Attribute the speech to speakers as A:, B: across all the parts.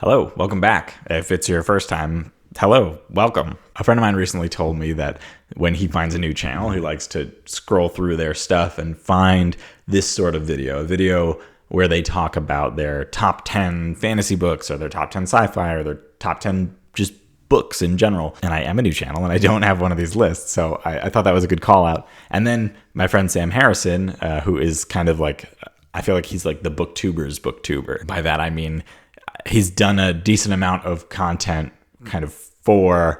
A: Hello, welcome back. If it's your first time, hello, welcome. A friend of mine recently told me that when he finds a new channel, he likes to scroll through their stuff and find this sort of video, a video where they talk about their top 10 fantasy books or their top 10 sci-fi or their top 10 just books in general. And I am a new channel and I don't have one of these lists, so I thought that was a good call out. And then my friend Sam Harrison, who is kind of like, I feel like he's like the booktuber's booktuber. By that I mean he's done a decent amount of content kind of for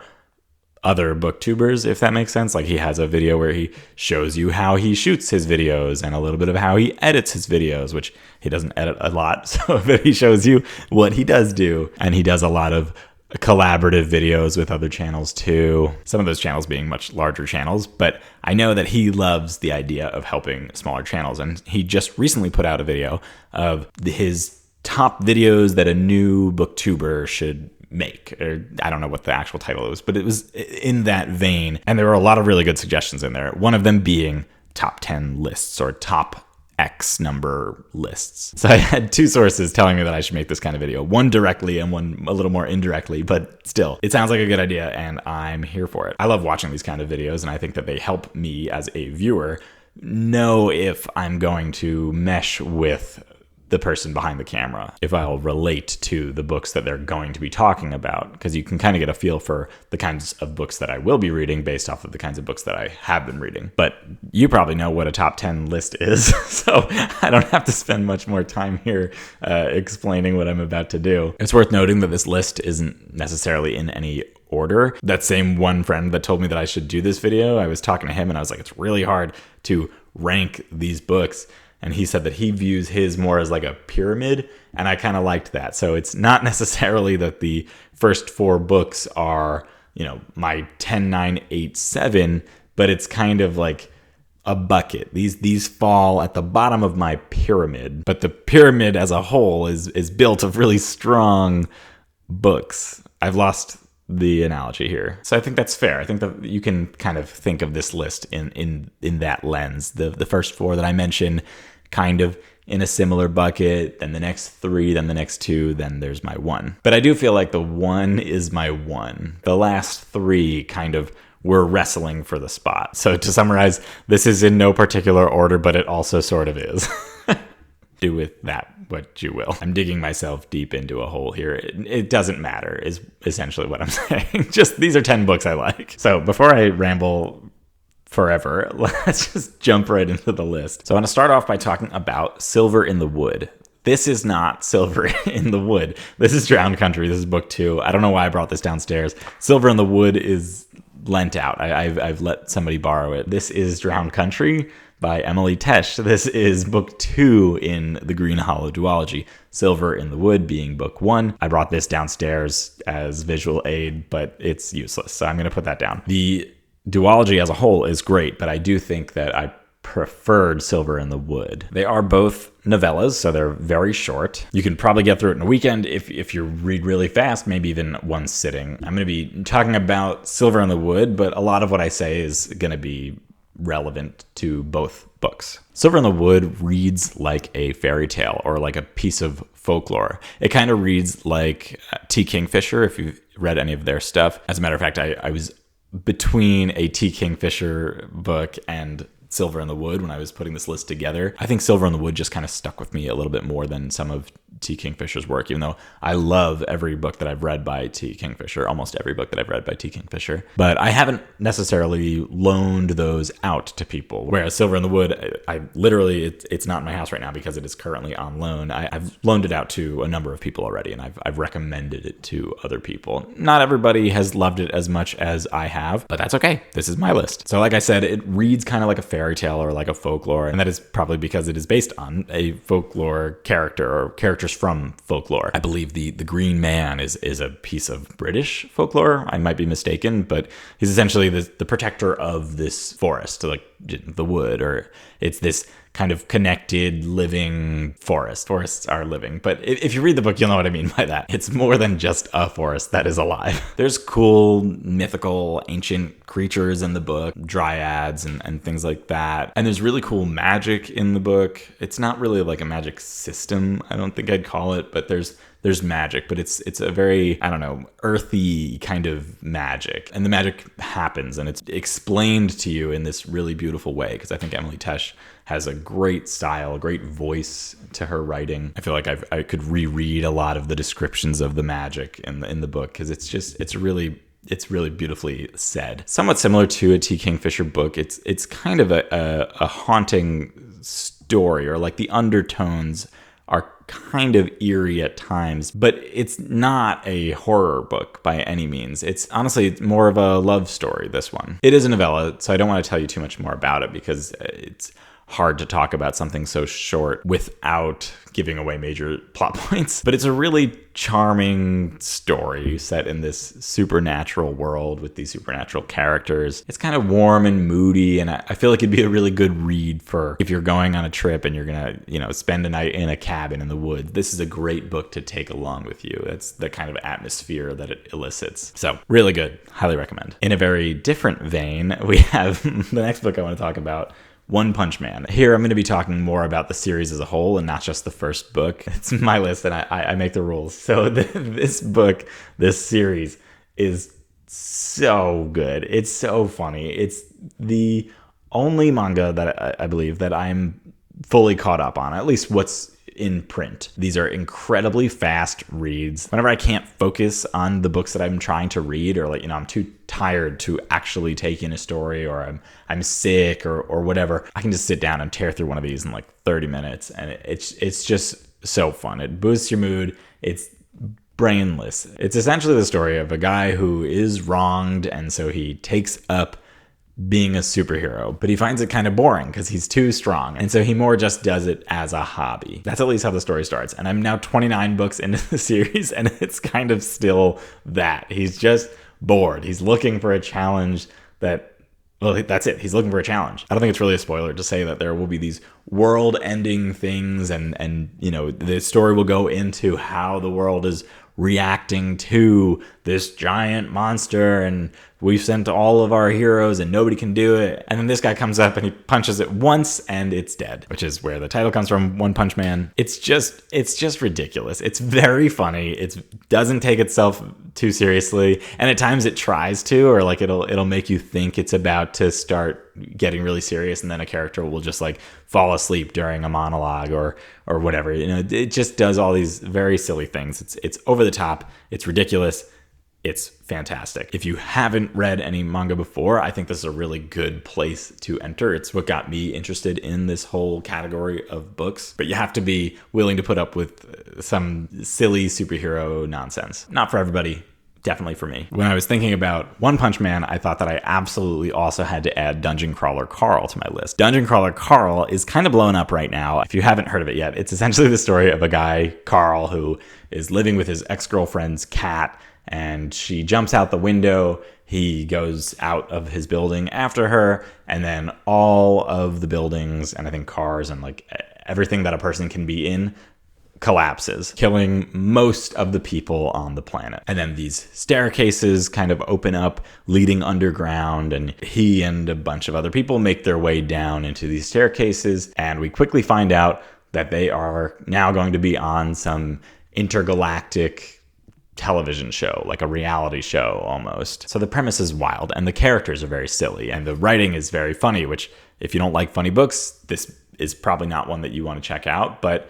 A: other booktubers, if that makes sense. Like he has a video where he shows you how he shoots his videos and a little bit of how he edits his videos, which he doesn't edit a lot. So but he shows you what he does do. And he does a lot of collaborative videos with other channels too. Some of those channels being much larger channels, but I know that he loves the idea of helping smaller channels. And he just recently put out a video of his top videos that a new booktuber should make, or I don't know what the actual title was, but it was in that vein. And there were a lot of really good suggestions in there. One of them being top 10 lists or top X number lists. So I had two sources telling me that I should make this kind of video, one directly and one a little more indirectly, but still, it sounds like a good idea and I'm here for it. I love watching these kind of videos and I think that they help me as a viewer know if I'm going to mesh with the person behind the camera, if I'll relate to the books that they're going to be talking about, because you can kind of get a feel for the kinds of books that I will be reading based off of the kinds of books that I have been reading. But you probably know what a top 10 list is, so I don't have to spend much more time here explaining what I'm about to do. It's worth noting that this list isn't necessarily in any order. That same one friend that told me that I should do this video, I was talking to him and I was like, it's really hard to rank these books. And he said that he views his more as like a pyramid, and I kind of liked that. So it's not necessarily that the first four books are, you know, my 10, 9, 8, 7, but it's kind of like a bucket. These fall at the bottom of my pyramid, but the pyramid as a whole is built of really strong books. I've lost the analogy here. So I think that's fair. I think that you can kind of think of this list in that lens. The first four that I mentioned kind of in a similar bucket, then the next three, then the next two, then there's my one. But I do feel like the one is my one. The last three kind of were wrestling for the spot. So to summarize, this is in no particular order, but it also sort of is. Do with that what you will. I'm digging myself deep into a hole here. It doesn't matter is essentially what I'm saying. Just these are 10 books I like. So before I ramble forever, let's just jump right into the list. So I want to start off by talking about Silver in the Wood. This is not Silver in the Wood. This is Drowned Country. This is book 2. I don't know why I brought this downstairs. Silver in the Wood is lent out. I've let somebody borrow it. This is Drowned Country by Emily Tesh. This is book 2 in the Green Hollow duology. Silver in the Wood being book 1. I brought this downstairs as visual aid, but it's useless, so I'm going to put that down. The duology as a whole is great, but I do think that I preferred Silver in the Wood. They are both novellas, so they're very short. You can probably get through it in a weekend if you read really fast, maybe even one sitting. I'm going to be talking about Silver in the Wood, but a lot of what I say is going to be relevant to both books. Silver in the Wood reads like a fairy tale or like a piece of folklore. It kind of reads like T. Kingfisher, if you've read any of their stuff. As a matter of fact, I was between a T. Kingfisher book and Silver in the Wood when I was putting this list together. I think Silver in the Wood just kind of stuck with me a little bit more than some of T. Kingfisher's work, even though I love every book that I've read by T. Kingfisher, almost every book that I've read by T. Kingfisher. But I haven't necessarily loaned those out to people. Whereas Silver in the Wood, I literally, it's not in my house right now because it is currently on loan. I've loaned it out to a number of people already, and I've recommended it to other people. Not everybody has loved it as much as I have, but that's okay. This is my list. So like I said, it reads kind of like a fairy tale or like a folklore, and that is probably because it is based on a folklore character or characters from folklore. I believe the Green Man is a piece of British folklore. I might be mistaken, but he's essentially the protector of this forest, like the wood, or it's this kind of connected living forest. Forests are living, but if you read the book, you'll know what I mean by that. It's more than just a forest that is alive. There's cool, mythical, ancient creatures in the book, dryads and things like that. And there's really cool magic in the book. It's not really like a magic system, I don't think I'd call it, but there's there's magic, but it's a very, I don't know, earthy kind of magic. And the magic happens and it's explained to you in this really beautiful way, because I think Emily Tesh has a great style, a great voice to her writing. I feel like I could reread a lot of the descriptions of the magic in the book, because it's really beautifully said. Somewhat similar to a T. Kingfisher book, it's kind of a haunting story, or like the undertones are kind of eerie at times, but it's not a horror book by any means. It's honestly more of a love story, this one. It is a novella, so I don't want to tell you too much more about it, because it's hard to talk about something so short without giving away major plot points. But it's a really charming story set in this supernatural world with these supernatural characters. It's kind of warm and moody, and I feel like it'd be a really good read for if you're going on a trip and you're gonna, spend a night in a cabin in the woods. This is a great book to take along with you. That's the kind of atmosphere that it elicits. So really good. Highly recommend. In a very different vein, we have the next book I want to talk about, One Punch Man. Here, I'm going to be talking more about the series as a whole and not just the first book. It's my list and I make the rules. So this book, this series is so good. It's so funny. It's the only manga that I believe that I'm fully caught up on, at least what's in print. These are incredibly fast reads. Whenever I can't focus on the books that I'm trying to read, or I'm too tired to actually take in a story, or I'm sick or whatever, I can just sit down and tear through one of these in like 30 minutes, and it's just so fun. It boosts your mood. It's brainless. It's essentially the story of a guy who is wronged, and so he takes up being a superhero, but he finds it kind of boring because he's too strong, and so he more just does it as a hobby. That's at least how the story starts, and I'm now 29 books into the series, and it's kind of still that. He's just bored. He's looking for a challenge that's it. He's looking for a challenge. I don't think it's really a spoiler to say that there will be these world-ending things, and the story will go into how the world is reacting to this giant monster, and we've sent all of our heroes and nobody can do it. And then this guy comes up and he punches it once and it's dead, which is where the title comes from, One Punch Man. It's just ridiculous. It's very funny. It doesn't take itself too seriously, and at times it tries to, or like it'll make you think it's about to start getting really serious, and then a character will just like fall asleep during a monologue or whatever. It just does all these very silly things. It's over the top. It's ridiculous. It's fantastic. If you haven't read any manga before, I think this is a really good place to enter. It's what got me interested in this whole category of books. But you have to be willing to put up with some silly superhero nonsense. Not for everybody. Definitely for me. When I was thinking about One Punch Man, I thought that I absolutely also had to add Dungeon Crawler Carl to my list. Dungeon Crawler Carl is kind of blown up right now. If you haven't heard of it yet, it's essentially the story of a guy, Carl, who is living with his ex-girlfriend's cat, and she jumps out the window. He goes out of his building after her, and then all of the buildings, and I think cars and like everything that a person can be in, collapses, killing most of the people on the planet. And then these staircases kind of open up, leading underground, and he and a bunch of other people make their way down into these staircases, and we quickly find out that they are now going to be on some intergalactic television show, like a reality show almost. So the premise is wild, and the characters are very silly, and the writing is very funny, which if you don't like funny books, this is probably not one that you want to check out. But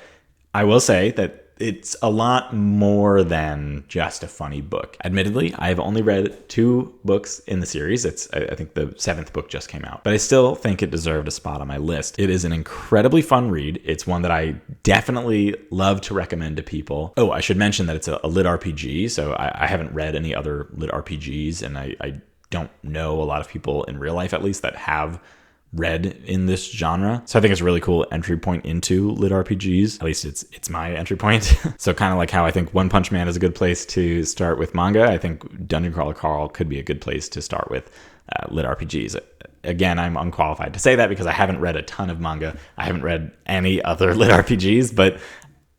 A: I will say that it's a lot more than just a funny book. Admittedly, I've only read 2 books in the series. I think the 7th book just came out, but I still think it deserved a spot on my list. It is an incredibly fun read. It's one that I definitely love to recommend to people. Oh, I should mention that it's a lit RPG, so I haven't read any other lit RPGs, and I don't know a lot of people in real life, at least, that have read in this genre. So I think it's a really cool entry point into lit RPGs. At least it's my entry point. So kind of like how I think One Punch Man is a good place to start with manga, I think Dungeon Crawler Carl could be a good place to start with lit RPGs. Again, I'm unqualified to say that because I haven't read a ton of manga. I haven't read any other lit RPGs, but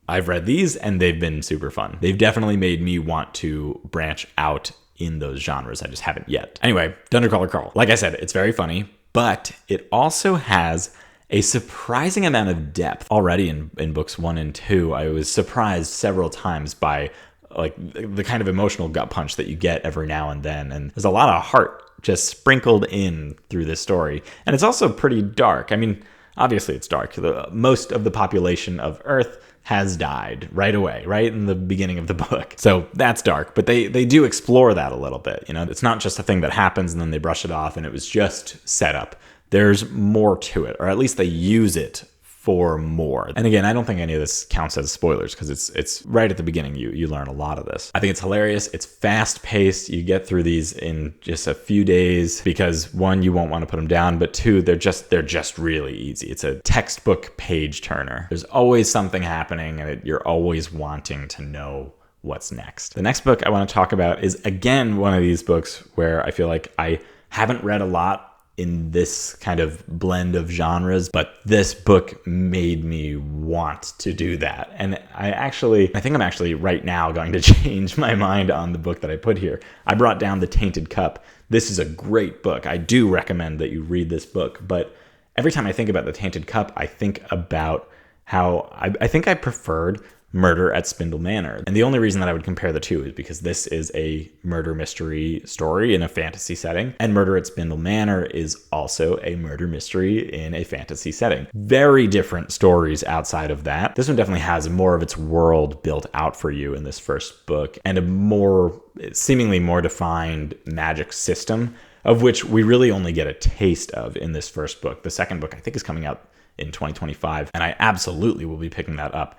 A: I've read these and they've been super fun. They've definitely made me want to branch out in those genres. I just haven't yet. Anyway, Dungeon Crawler Carl. Like I said, it's very funny, but it also has a surprising amount of depth. Already in books 1 and 2, I was surprised several times by like the kind of emotional gut punch that you get every now and then. And there's a lot of heart just sprinkled in through this story. And it's also pretty dark. I mean, obviously it's dark. Most of the population of Earth has died right away, right in the beginning of the book. So that's dark, but they do explore that a little bit. You know, it's not just a thing that happens and then they brush it off and it was just set up. There's more to it, or at least they use it for more. And again, I don't think any of this counts as spoilers because it's right at the beginning. You learn a lot of this. I think it's hilarious. It's fast paced. You get through these in just a few days because 1, you won't want to put them down, but 2, they're just really easy. It's a textbook page turner. There's always something happening and you're always wanting to know what's next. The next book I want to talk about is again one of these books where I feel like I haven't read a lot in this kind of blend of genres, but this book made me want to do that. And I think I'm actually right now going to change my mind on the book that I put here. I brought down The Tainted Cup. This is a great book. I do recommend that you read this book, but every time I think about The Tainted Cup, I think about how I think I preferred Murder at Spindle Manor. And the only reason that I would compare the two is because this is a murder mystery story in a fantasy setting, and Murder at Spindle Manor is also a murder mystery in a fantasy setting. Very different stories outside of that. This one definitely has more of its world built out for you in this first book, and a seemingly more defined magic system, of which we really only get a taste of in this first book. The second book I think is coming out in 2025, and I absolutely will be picking that up.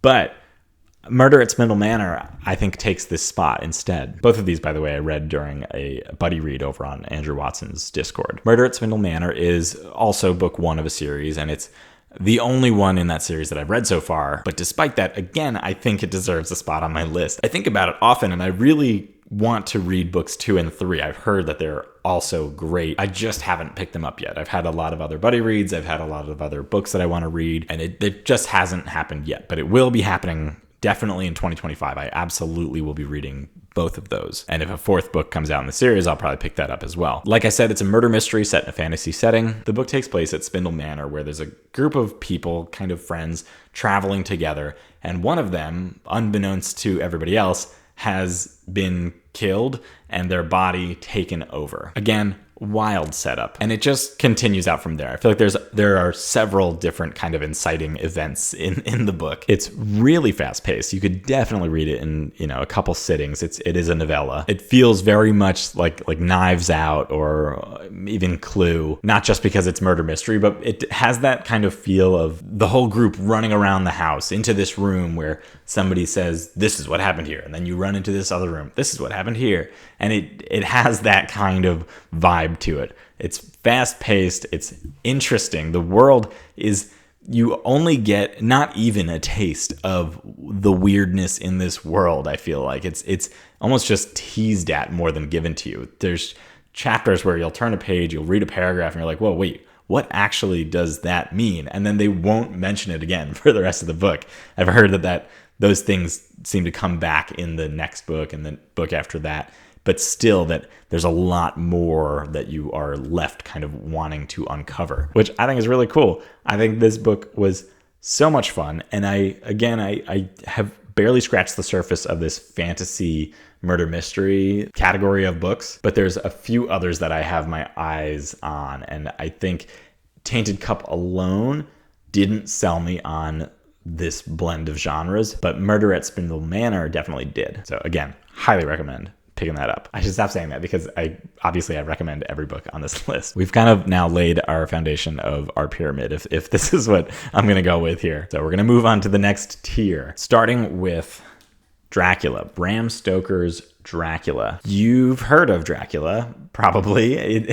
A: But Murder at Spindle Manor, I think, takes this spot instead. Both of these, by the way, I read during a buddy read over on Andrew Watson's Discord. Murder at Spindle Manor is also book 1 of a series, and it's the only one in that series that I've read so far. But despite that, again, I think it deserves a spot on my list. I think about it often, and I really want to read books 2 and 3. I've heard that they're also great. I just haven't picked them up yet. I've had a lot of other buddy reads. I've had a lot of other books that I want to read, and it just hasn't happened yet. But it will be happening definitely in 2025. I absolutely will be reading both of those. And if a 4th book comes out in the series, I'll probably pick that up as well. Like I said, it's a murder mystery set in a fantasy setting. The book takes place at Spindle Manor, where there's a group of people, kind of friends, traveling together. And one of them, unbeknownst to everybody else, has been killed and their body taken over. Again, wild setup. And it just continues out from there. I feel like there are several different kind of inciting events in the book. It's really fast paced. You could definitely read it in, a couple sittings. It is a novella. It feels very much like Knives Out or even Clue, not just because it's murder mystery, but it has that kind of feel of the whole group running around the house into this room where somebody says, this is what happened here. And then you run into this other room. This is what happened here. And it has that kind of vibe to it. It's fast paced. It's interesting. The world is, you only get not even a taste of the weirdness in this world. I feel like it's almost just teased at more than given to you. There's chapters where you'll turn a page, you'll read a paragraph, and you're like, whoa, wait, what actually does that mean? And then they won't mention it again for the rest of the book. I've heard that those things seem to come back in the next book and the book after that, but still that there's a lot more that you are left kind of wanting to uncover, which I think is really cool. I think this book was so much fun, and I have barely scratched the surface of this fantasy murder mystery category of books, but there's a few others that I have my eyes on, and I think Tainted Cup alone didn't sell me on this blend of genres, but Murder at Spindle Manor definitely did. So again, highly recommend picking that up. I should stop saying that because I recommend every book on this list. We've kind of now laid our foundation of our pyramid, if this is what I'm going to go with here. So we're going to move on to the next tier, starting with Dracula, Bram Stoker's Dracula. You've heard of Dracula, probably.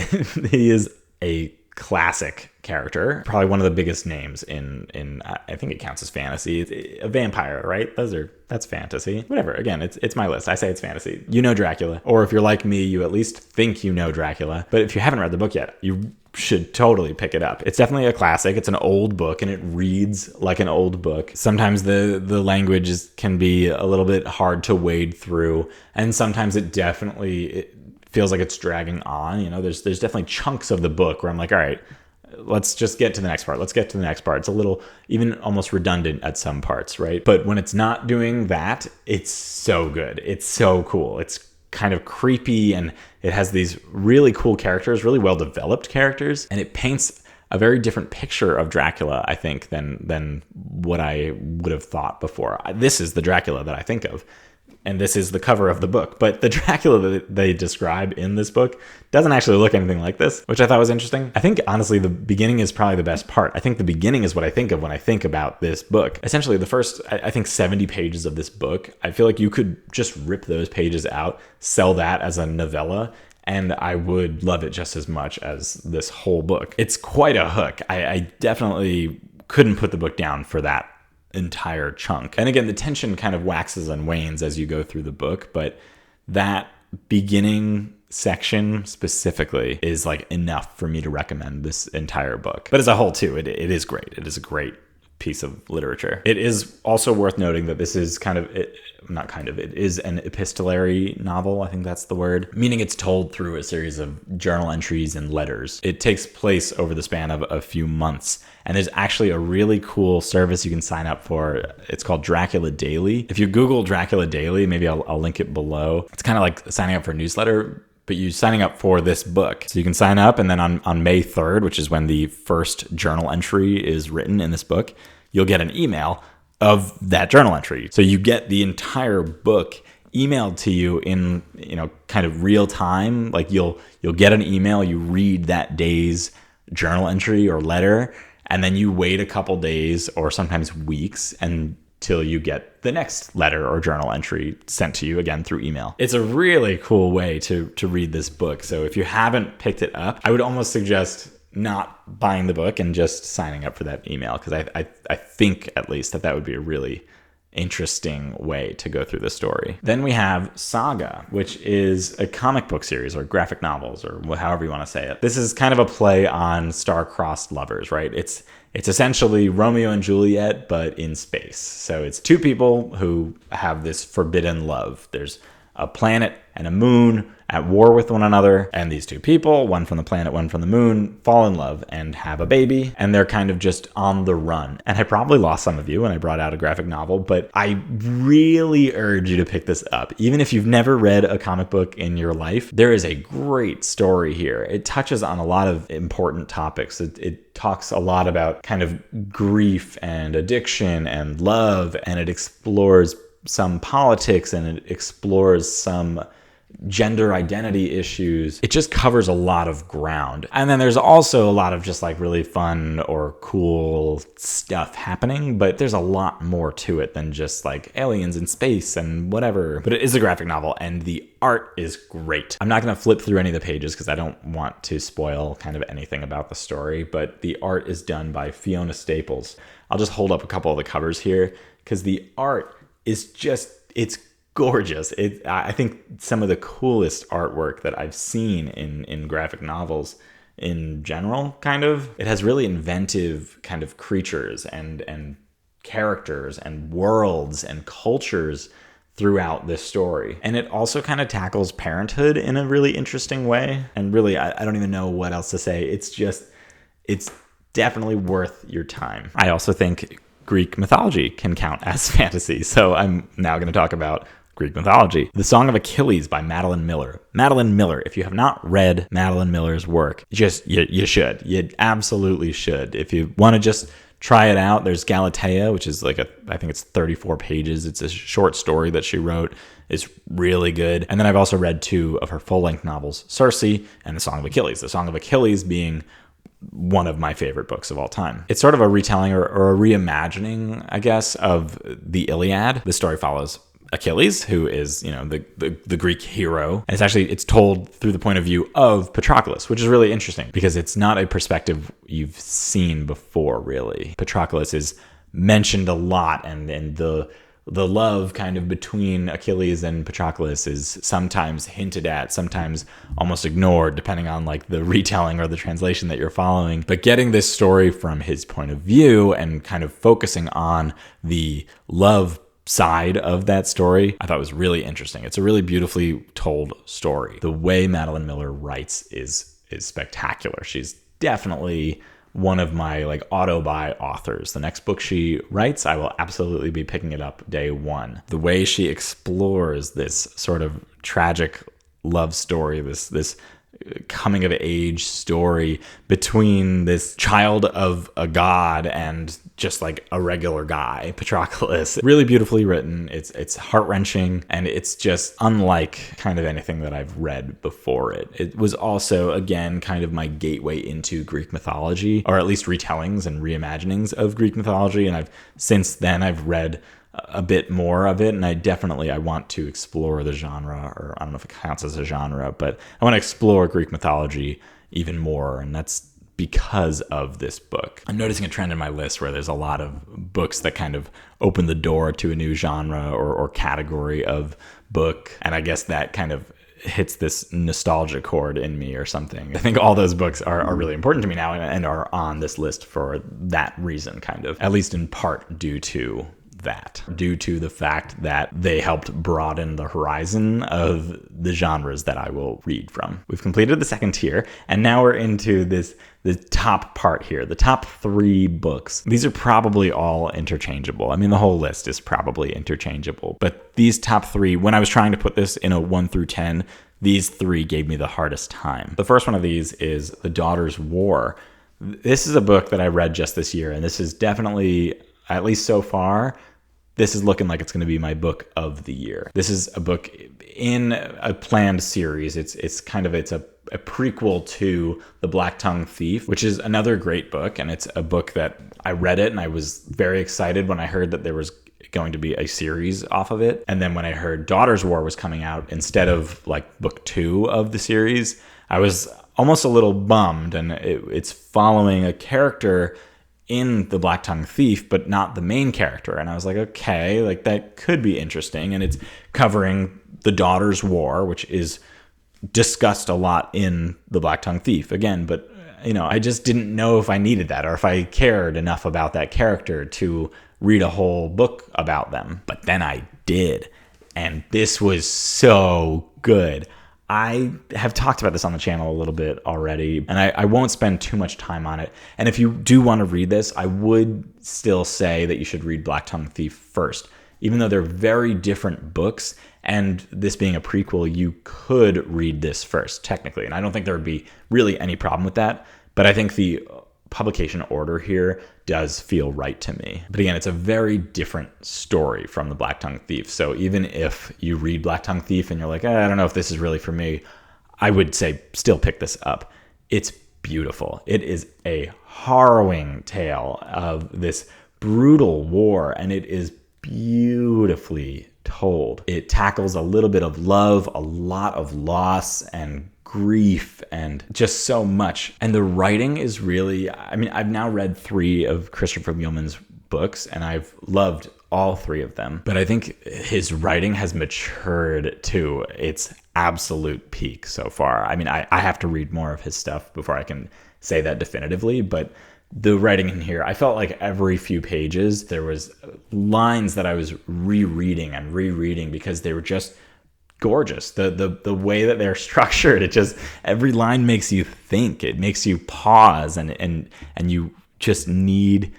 A: He is a classic character, probably one of the biggest names in I think it counts as fantasy. It's a vampire, right? That's fantasy. Whatever. Again, it's my list. I say it's fantasy. You know Dracula, or if you're like me, you at least think you know Dracula. But if you haven't read the book yet, you should totally pick it up. It's definitely a classic. It's an old book, and it reads like an old book. Sometimes the language can be a little bit hard to wade through, and sometimes it feels like it's dragging on. There's definitely chunks of the book where I'm like, all right, let's just get to the next part. Let's get to the next part. It's a little, even almost redundant at some parts, right? But when it's not doing that, it's so good. It's so cool. It's kind of creepy, and it has these really cool characters, really well developed characters, and it paints a very different picture of Dracula, I think, than what I would have thought before. This is the Dracula that I think of, and this is the cover of the book. But the Dracula that they describe in this book doesn't actually look anything like this, which I thought was interesting. I think, honestly, the beginning is probably the best part. I think the beginning is what I think of when I think about this book. Essentially, the first, I think, 70 pages of this book, I feel like you could just rip those pages out, sell that as a novella, and I would love it just as much as this whole book. It's quite a hook. I definitely couldn't put the book down for that entire chunk. And again, the tension kind of waxes and wanes as you go through the book, but that beginning section specifically is like enough for me to recommend this entire book. But as a whole too, it is great. It is a great piece of literature. It is also worth noting that this is it is an epistolary novel. I think that's the word, meaning it's told through a series of journal entries and letters. It takes place over the span of a few months, and there's actually a really cool service you can sign up for. It's called Dracula Daily. If you Google Dracula Daily, maybe I'll link it below. It's kind of like signing up for a newsletter, but you're signing up for this book. So you can sign up, and then on May 3rd, which is when the first journal entry is written in this book, you'll get an email of that journal entry. So you get the entire book emailed to you in, kind of real time. Like you'll get an email, you read that day's journal entry or letter, and then you wait a couple days or sometimes weeks until you get the next letter or journal entry sent to you again through email. It's a really cool way to read this book. So if you haven't picked it up, I would almost suggest not buying the book and just signing up for that email, because I think at least that would be a really interesting way to go through the story. Then we have Saga, which is a comic book series or graphic novels or however you want to say it. This is kind of a play on star-crossed lovers, right? It's essentially Romeo and Juliet, but in space. So it's two people who have this forbidden love. There's a planet and a moon at war with one another, and these two people, one from the planet, one from the moon, fall in love and have a baby, and they're kind of just on the run. And I probably lost some of you when I brought out a graphic novel, but I really urge you to pick this up. Even if you've never read a comic book in your life, there is a great story here. It touches on a lot of important topics. It talks a lot about kind of grief and addiction and love, and it explores some politics, and it explores some gender identity issues. It just covers a lot of ground. And then there's also a lot of just like really fun or cool stuff happening, but there's a lot more to it than just like aliens in space and whatever. But it is a graphic novel, and the art is great. I'm not going to flip through any of the pages because I don't want to spoil kind of anything about the story, but the art is done by Fiona Staples. I'll just hold up a couple of the covers here because the art is just, it's gorgeous. I think some of the coolest artwork that I've seen in graphic novels in general, kind of. It has really inventive kind of creatures and characters and worlds and cultures throughout this story. And it also kind of tackles parenthood in a really interesting way. And really, I don't even know what else to say. It's definitely worth your time. I also think Greek mythology can count as fantasy. So I'm now going to talk about Greek mythology. The Song of Achilles by Madeline Miller. Madeline Miller, if you have not read Madeline Miller's work, you should. You absolutely should. If you want to just try it out, there's Galatea, which is I think it's 34 pages. It's a short story that she wrote. It's really good. And then I've also read 2 of her full-length novels, Circe and The Song of Achilles. The Song of Achilles being one of my favorite books of all time. It's sort of a retelling or a reimagining, I guess, of the Iliad. The story follows Achilles, who is, the Greek hero. And it's told through the point of view of Patroclus, which is really interesting because it's not a perspective you've seen before, really. Patroclus is mentioned a lot, and the love kind of between Achilles and Patroclus is sometimes hinted at, sometimes almost ignored, depending on like the retelling or the translation that you're following. But getting this story from his point of view and kind of focusing on the love side of that story, I thought was really interesting. It's a really beautifully told story. The way Madeline Miller writes is spectacular. She's definitely one of my like auto-buy authors. The next book she writes, I will absolutely be picking it up day one. The way she explores this sort of tragic love story, this coming of age story between this child of a god and just like a regular guy, Patroclus. Really beautifully written. It's heart-wrenching, and it's just unlike kind of anything that I've read before it. It was also, again, kind of my gateway into Greek mythology, or at least retellings and reimaginings of Greek mythology, and since then I've read a bit more of it, and I want to explore the genre, or I don't know if it counts as a genre, but I want to explore Greek mythology even more, and that's because of this book. I'm noticing a trend in my list where there's a lot of books that kind of open the door to a new genre or category of book, and I guess that kind of hits this nostalgia chord in me or something. I think all those books are really important to me now and are on this list for that reason, kind of, at least in part due to the fact that they helped broaden the horizon of the genres that I will read from. We've completed the second tier, and now we're into the top part here, the top 3 books. These are probably all interchangeable. I mean, the whole list is probably interchangeable, but these top 3, when I was trying to put this in a 1 through 10, these 3 gave me the hardest time. The first one of these is The Daughter's War. This is a book that I read just this year, and this is definitely, at least so far, this is looking like it's going to be my book of the year. This is a book in a planned series. It's a prequel to The Black-Tongued Thief, which is another great book, and it's a book that I read it and I was very excited when I heard that there was going to be a series off of it. And then when I heard Daughter's War was coming out instead of like book 2 of the series, I was almost a little bummed, and it's following a character in The Black-Tongued Thief, but not the main character. And I was like, okay, like that could be interesting. And it's covering the Daughter's War, which is discussed a lot in The Black-Tongued Thief again. But, I just didn't know if I needed that or if I cared enough about that character to read a whole book about them. But then I did. And this was so good. I have talked about this on the channel a little bit already, and I won't spend too much time on it. And if you do want to read this, I would still say that you should read Black-Tongued Thief first. Even though they're very different books, and this being a prequel, you could read this first, technically. And I don't think there would be really any problem with that. But I think the publication order here does feel right to me. But again, it's a very different story from The Black-Tongued Thief. So even if you read Black-Tongued Thief and you're like, I don't know if this is really for me, I would say still pick this up. It's beautiful. It is a harrowing tale of this brutal war, and it is beautifully told. It tackles a little bit of love, a lot of loss and grief, and just so much. And the writing is really, I've now read 3 of Christopher Gilman's books, and I've loved all 3 of them. But I think his writing has matured to its absolute peak so far. I have to read more of his stuff before I can say that definitively, but the writing in here, I felt like every few pages there was lines that I was rereading because they were just gorgeous. The way that they're structured, every line makes you think. It makes you pause, and you just need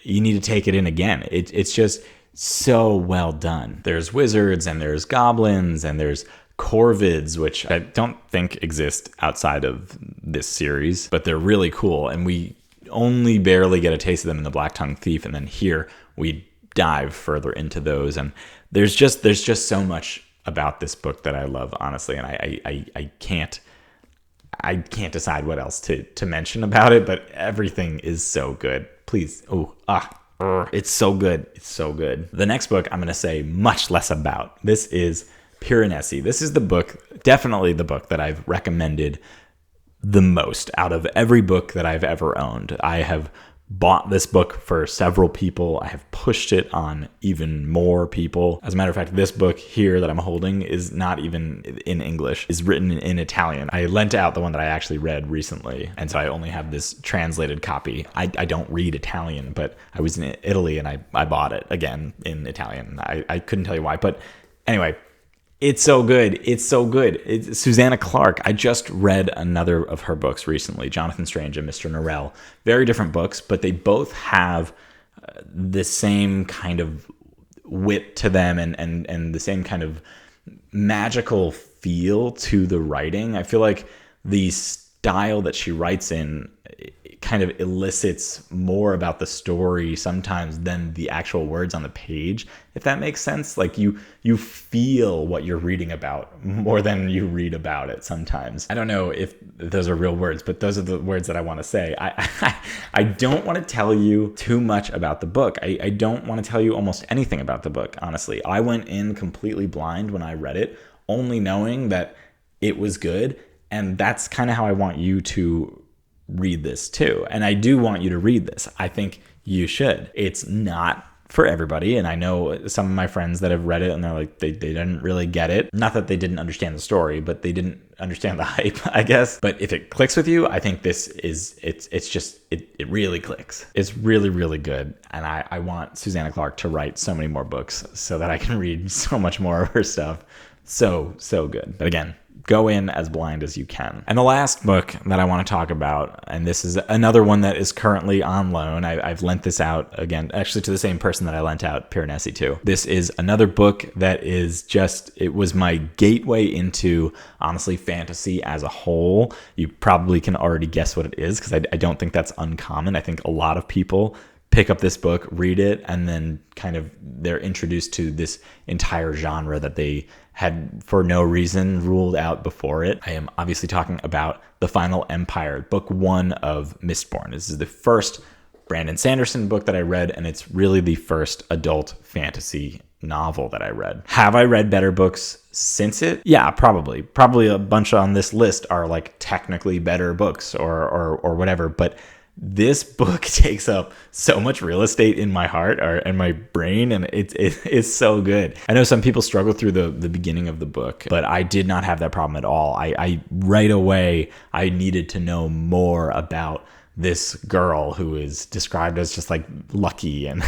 A: to take it in again. It's just so well done. There's wizards and there's goblins and there's corvids, which I don't think exist outside of this series, but they're really cool, and we only barely get a taste of them in The Black-Tongued Thief, and then here we dive further into those, and there's just so much about this book that I love, honestly, and I can't decide what else to mention about it, but everything is so good. Please, it's so good. It's so good. The next book I'm going to say much less about. This is Piranesi. This is definitely the book that I've recommended the most out of every book that I've ever owned. I have bought this book for several people. I have pushed it on even more people. As a matter of fact, this book here that I'm holding is not even in English. It's written in Italian. I lent out the one that I actually read recently, and so I only have this translated copy. I don't read Italian, but I was in Italy and I bought it again in Italian. I couldn't tell you why, but anyway, It's so good. It's so good. It's Susanna Clarke. I just read another of her books recently, Jonathan Strange and Mr. Norrell. Very different books, but they both have the same kind of wit to them and the same kind of magical feel to the writing. I feel like the style that she writes in kind of elicits more about the story sometimes than the actual words on the page, if that makes sense. Like you feel what you're reading about more than you read about it sometimes. I don't know if those are real words, but those are the words that I want to say. I don't want to tell you too much about the book. I don't want to tell you almost anything about the book, honestly. I went in completely blind when I read it, only knowing that it was good, and that's kind of how I want you to read this too. And I do want you to read this. I think you should. It's not for everybody, and I know some of my friends that have read it and they're like they didn't really get it. Not that they didn't understand the story, but they didn't understand the hype, I guess. But if it clicks with you, I think this is it really clicks. It's really, really good, and I want Susanna Clarke to write so many more books so that I can read so much more of her stuff. So good. But again, go in as blind as you can. And the last book that I want to talk about, and this is another one that is currently on loan. I've lent this out again, actually to the same person that I lent out Piranesi to. This is another book that is just, it was my gateway into, honestly, fantasy as a whole. You probably can already guess what it is, because I don't think that's uncommon. I think a lot of people pick up this book, read it, and then kind of they're introduced to this entire genre that they had for no reason ruled out before it. I am obviously talking about The Final Empire, book 1 of Mistborn. This is the first Brandon Sanderson book that I read, and it's really the first adult fantasy novel that I read. Have I read better books since it? Yeah, probably. Probably a bunch on this list are like technically better books or whatever, but this book takes up so much real estate in my heart and my brain, and it's so good. I know some people struggle through the beginning of the book, but I did not have that problem at all. I right away, I needed to know more about this girl who is described as just like lucky, and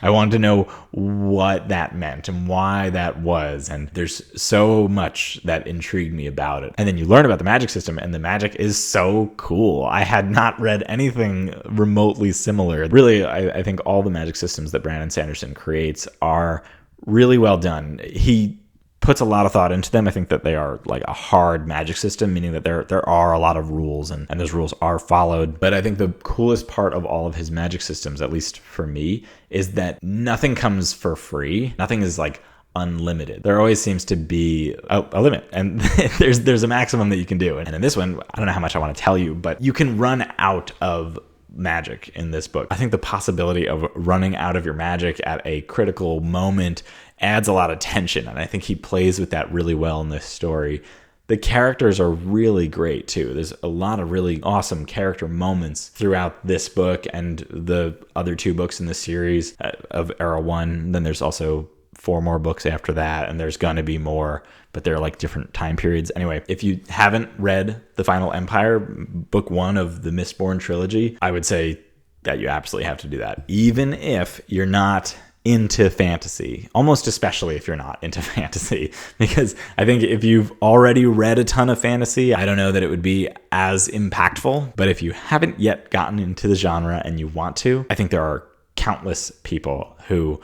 A: I wanted to know what that meant and why that was, and there's so much that intrigued me about it. And then you learn about the magic system, and the magic is so cool. I had not read anything remotely similar. Really, I think all the magic systems that Brandon Sanderson creates are really well done. He puts a lot of thought into them. I think that they are like a hard magic system, meaning that there are a lot of rules and those rules are followed. But I think the coolest part of all of his magic systems, at least for me, is that nothing comes for free. Nothing is like unlimited. There always seems to be a limit, and there's a maximum that you can do. And in this one, I don't know how much I want to tell you, but you can run out of magic in this book. I think the possibility of running out of your magic at a critical moment adds a lot of tension, and I think he plays with that really well in this story. The characters are really great too. There's a lot of really awesome character moments throughout this book and the other 2 books in the series of Era 1. Then there's also 4 more books after that, and there's gonna be more, but they're like different time periods. Anyway, if you haven't read The Final Empire, book 1 of the Mistborn trilogy, I would say that you absolutely have to do that, even if you're not into fantasy, almost especially if you're not into fantasy, because I think if you've already read a ton of fantasy, I don't know that it would be as impactful. But if you haven't yet gotten into the genre and you want to, I think there are countless people who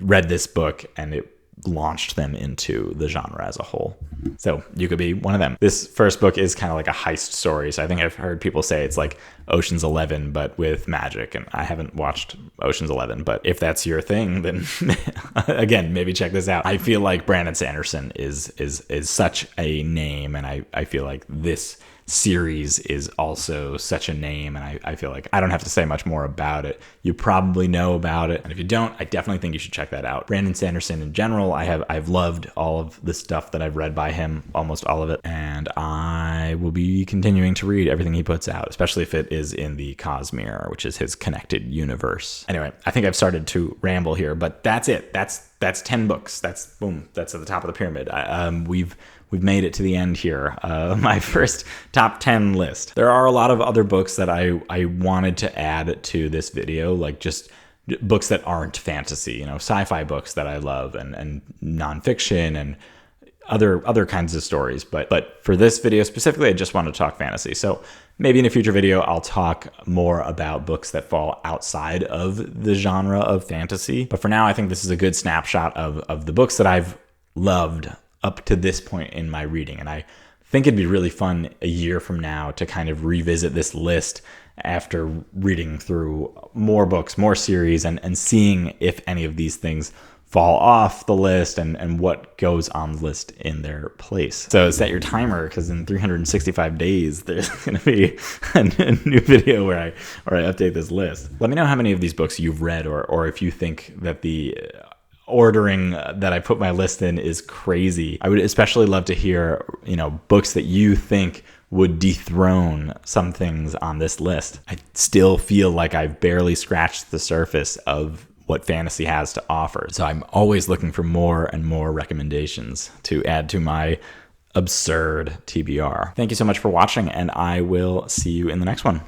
A: read this book and it launched them into the genre as a whole. So you could be one of them. This first book is kind of like a heist story. So I think I've heard people say it's like Ocean's 11, but with magic. And I haven't watched Ocean's 11, but if that's your thing, then again, maybe check this out. I feel like Brandon Sanderson is such a name, and I feel like this series is also such a name, and I feel like I don't have to say much more about it. You probably know about it, and if you don't, I definitely think you should check that out. Brandon Sanderson in general, I've loved all of the stuff that I've read by him, almost all of it, and I will be continuing to read everything he puts out, especially if it is in the Cosmere, which is his connected universe. Anyway, I think I've started to ramble here, but that's it. That's 10 books. That's at the top of the pyramid. We've made it to the end here. My first top 10 list. There are a lot of other books that I wanted to add to this video, like just books that aren't fantasy, sci-fi books that I love, and nonfiction, and other kinds of stories. But for this video specifically, I just want to talk fantasy. So maybe in a future video, I'll talk more about books that fall outside of the genre of fantasy. But for now, I think this is a good snapshot of the books that I've loved up to this point in my reading. And I think it'd be really fun a year from now to kind of revisit this list after reading through more books, more series, and seeing if any of these things fall off the list and what goes on the list in their place. So set your timer, because in 365 days, there's going to be a new video where I update this list. Let me know how many of these books you've read, or if you think that the ordering that I put my list in is crazy. I would especially love to hear, books that you think would dethrone some things on this list. I still feel like I've barely scratched the surface of what fantasy has to offer. So I'm always looking for more and more recommendations to add to my absurd TBR. Thank you so much for watching, and I will see you in the next one.